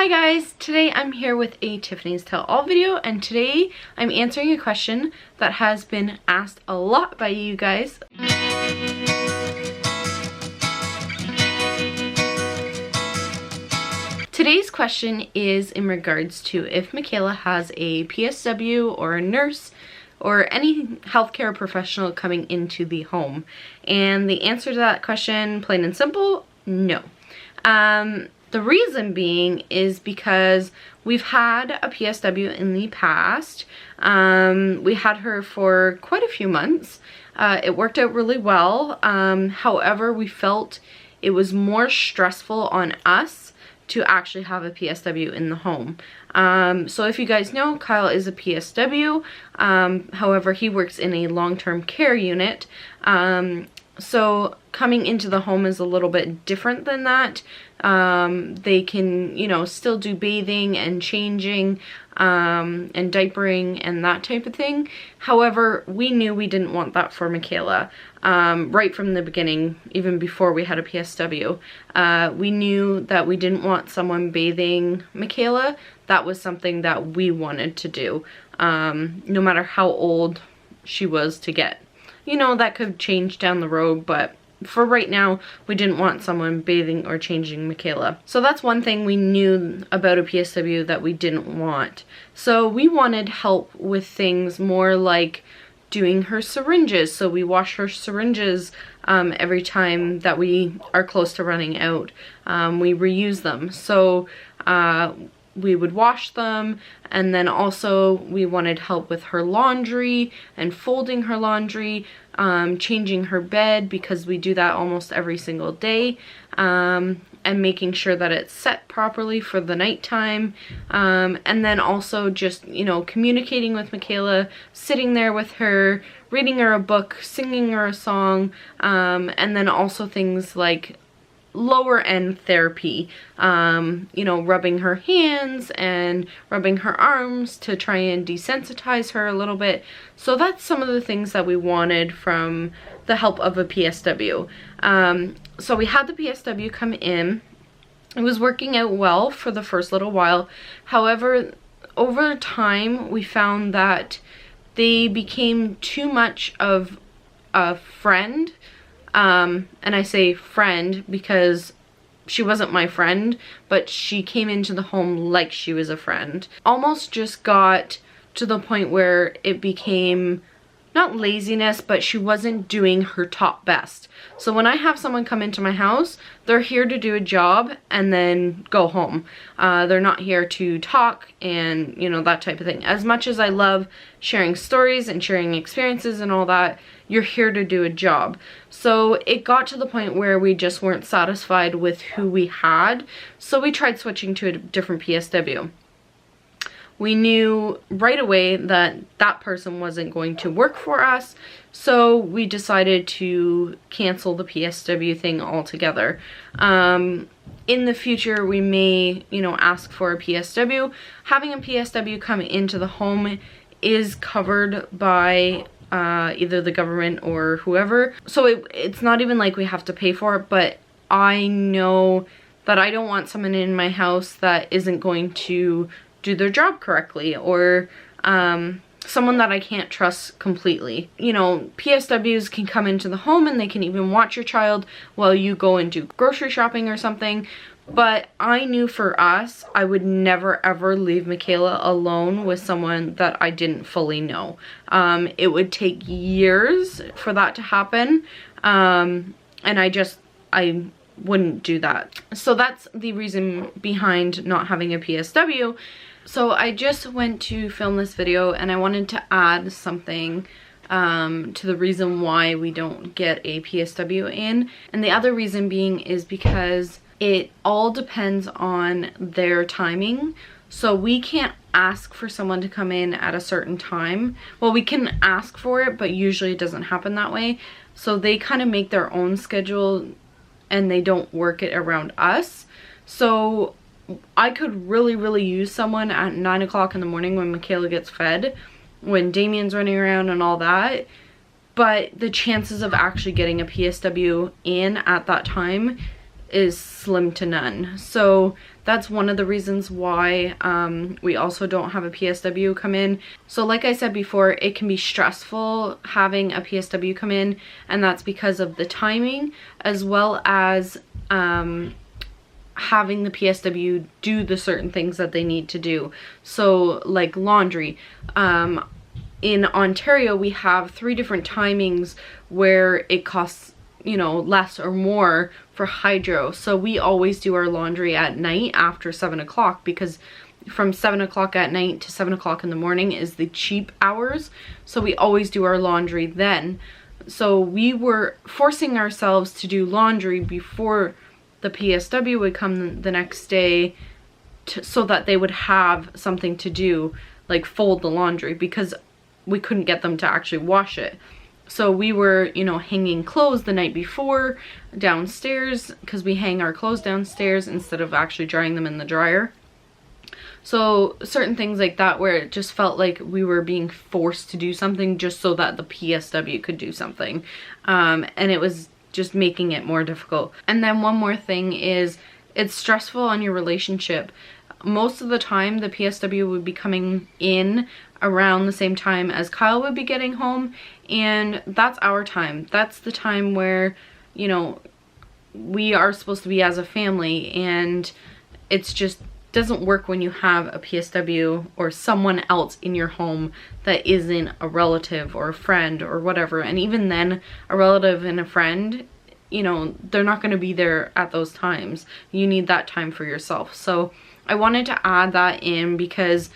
Hi guys, today I'm here with a Tiffany's Tell All video, and today I'm answering a question that has been asked a lot by you guys. Today's question is in regards to if Michaela has a PSW or a nurse or any healthcare professional coming into the home. And the answer to that question, plain and simple, no. The reason being is because we've had a PSW in the past. We had her for quite a few months. It worked out really well. However, we felt it was more stressful on us to actually have a PSW in the home. So if you guys know, Kyle is a PSW. However, he works in a long-term care unit. So coming into the home is a little bit different than that. They can, you know, still do bathing and changing and diapering and that type of thing. However, we knew we didn't want that for Michaela right from the beginning, even before we had a PSW. We knew that we didn't want someone bathing Michaela. That was something that we wanted to do, no matter how old she was to get. You know, that could change down the road, but for right now, we didn't want someone bathing or changing Michaela. So that's one thing we knew about a PSW that we didn't want. So we wanted help with things more like doing her syringes. So we wash her syringes every time that we are close to running out. We reuse them. So we would wash them, and then also we wanted help with her laundry and folding her laundry, changing her bed, because we do that almost every single day, and making sure that it's set properly for the nighttime, and then also just, you know, communicating with Michaela, sitting there with her, reading her a book, singing her a song, and then also things like lower end therapy, you know, rubbing her hands and rubbing her arms to try and desensitize her a little bit. So that's some of the things that we wanted from the help of a PSW. So we had the PSW come in. It was working out well for the first little while. However, over time we found that they became too much of a friend. And I say friend because she wasn't my friend, but she came into the home like she was a friend. Almost just got to the point where it became not laziness, but she wasn't doing her top best. So when I have someone come into my house, they're here to do a job and then go home. They're not here to talk and, you know, that type of thing. As much as I love sharing stories and sharing experiences and all that, you're here to do a job. So it got to the point where we just weren't satisfied with who we had. So we tried switching to a different PSW. We knew right away that that person wasn't going to work for us, so we decided to cancel the PSW thing altogether. In the future, we may, you know, ask for a PSW. Having a PSW come into the home is covered by either the government or whoever. So it's not even like we have to pay for it, but I know that I don't want someone in my house that isn't going to do their job correctly, or someone that I can't trust completely. You know, PSWs can come into the home and they can even watch your child while you go and do grocery shopping or something. But I knew for us, I would never ever leave Michaela alone with someone that I didn't fully know. It would take years for that to happen, and I wouldn't do that. So that's the reason behind not having a PSW. So I just went to film this video and I wanted to add something to the reason why we don't get a PSW in. And the other reason being is because it all depends on their timing. So we can't ask for someone to come in at a certain time. Well, we can ask for it, but usually it doesn't happen that way. So they kind of make their own schedule and they don't work it around us. So I could really use someone at 9 o'clock in the morning when Michaela gets fed, when Damien's running around and all that. But the chances of actually getting a PSW in at that time is slim to none. So that's one of the reasons why we also don't have a PSW come in. So like I said before, it can be stressful having a PSW come in, and that's because of the timing, as well as having the PSW do the certain things that they need to do. So like laundry. In Ontario, we have 3 different timings where it costs, you know, less or more for hydro. So we always do our laundry at night after 7 o'clock, because from 7 o'clock at night to 7 o'clock in the morning is the cheap hours. So we always do our laundry then. So we were forcing ourselves to do laundry before the PSW would come the next day, so that they would have something to do, like fold the laundry, because we couldn't get them to actually wash it. So we were, you know, hanging clothes the night before downstairs, because we hang our clothes downstairs instead of actually drying them in the dryer. So certain things like that, where it just felt like we were being forced to do something just so that the PSW could do something. And it was just making it more difficult. And then one more thing is, it's stressful on your relationship. Most of the time the PSW would be coming in around the same time as Kyle would be getting home, and that's our time. That's the time where, you know, we are supposed to be as a family, and it's just doesn't work when you have a PSW or someone else in your home that isn't a relative or a friend or whatever. And even then, a relative and a friend, you know, they're not going to be there at those times. You need that time for yourself. So I wanted to add that in, because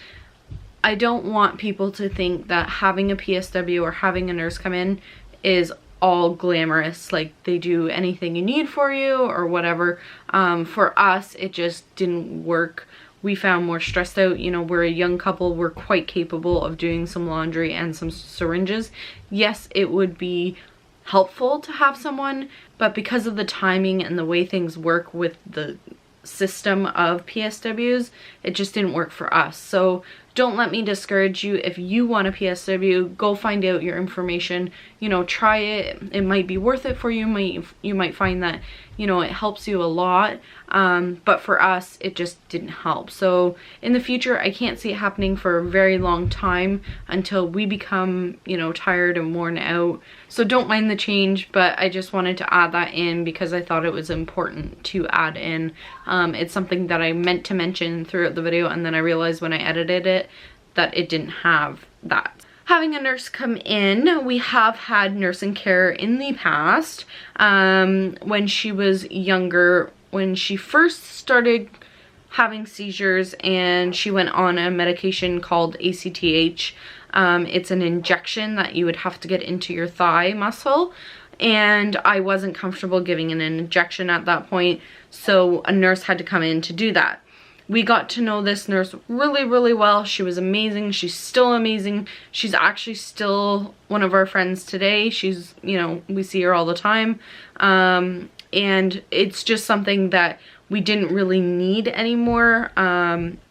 I don't want people to think that having a PSW or having a nurse come in is all glamorous, like they do anything you need for you or whatever. For us, it just didn't work. We found more stressed out. You know, we're a young couple. We're quite capable of doing some laundry and some syringes. Yes, it would be helpful to have someone, but because of the timing and the way things work with the system of PSWs, it just didn't work for us. So don't let me discourage you. If you want a PSW, go find out your information, you know, try it. It might be worth it for you. You might find that, you know, it helps you a lot. But for us, it just didn't help. So in the future, I can't see it happening for a very long time, until we become, you know, tired and worn out. So don't mind the change, but I just wanted to add that in because I thought it was important to add in. It's something that I meant to mention throughout the video, and then I realized when I edited it that it didn't have that. Having a nurse come in, we have had nursing care in the past. When she was younger, when she first started having seizures and she went on a medication called ACTH. It's an injection that you would have to get into your thigh muscle, and I wasn't comfortable giving an injection at that point, so a nurse had to come in to do that. We got to know this nurse really, really well. She was amazing. She's still amazing. She's actually still one of our friends today. She's, you know, we see her all the time. And it's just something that we didn't really need anymore.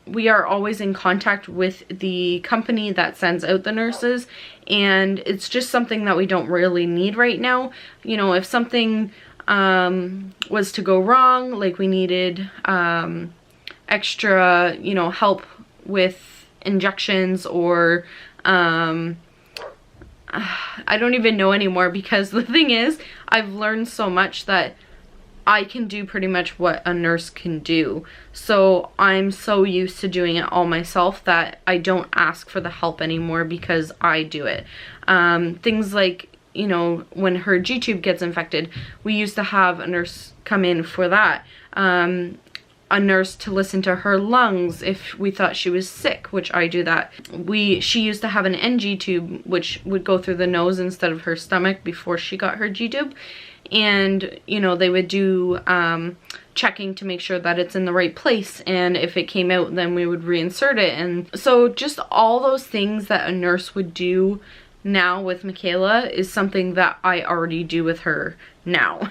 We are always in contact with the company that sends out the nurses, and it's just something that we don't really need right now. You know, if something was to go wrong, like we needed extra, you know, help with injections, or I don't even know anymore, because the thing is, I've learned so much that I can do pretty much what a nurse can do. So I'm so used to doing it all myself that I don't ask for the help anymore because I do it. Things like, you know, when her G-tube gets infected, we used to have a nurse come in for that. A nurse to listen to her lungs if we thought she was sick, which I do that. She used to have an NG tube, which would go through the nose instead of her stomach before she got her G-tube. And, you know, they would do checking to make sure that it's in the right place, and if it came out, then we would reinsert it. And so just all those things that a nurse would do now with Michaela is something that I already do with her now.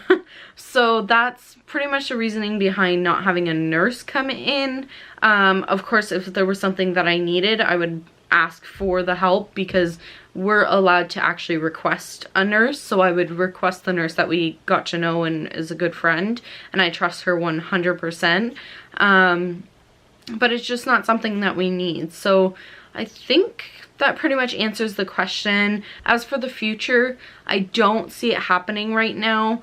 So that's pretty much the reasoning behind not having a nurse come in. Of course, if there was something that I needed, I would ask for the help because we're allowed to actually request a nurse. So I would request the nurse that we got to know and is a good friend, and I trust her 100%. But it's just not something that we need. So I think that pretty much answers the question. As for the future, I don't see it happening right now.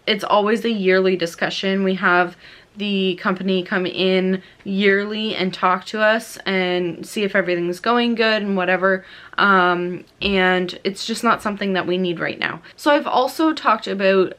It's always a yearly discussion. We have the company come in yearly and talk to us and see if everything's going good and whatever, and it's just not something that we need right now. So I've also talked about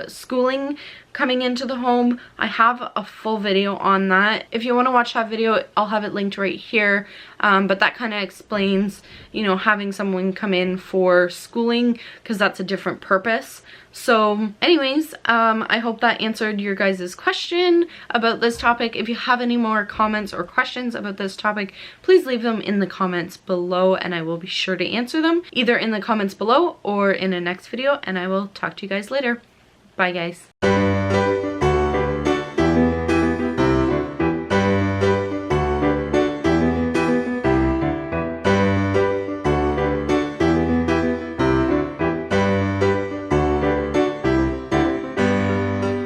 schooling coming into the home. I have a full video on that. If you want to watch that video, I'll have it linked right here, but that kind of explains, you know, having someone come in for schooling, because that's a different purpose. So anyways, I hope that answered your guys' question about this topic. If you have any more comments or questions about this topic, please leave them in the comments below and I will be sure to answer them, either in the comments below or in a next video, and I will talk to you guys later. Bye guys.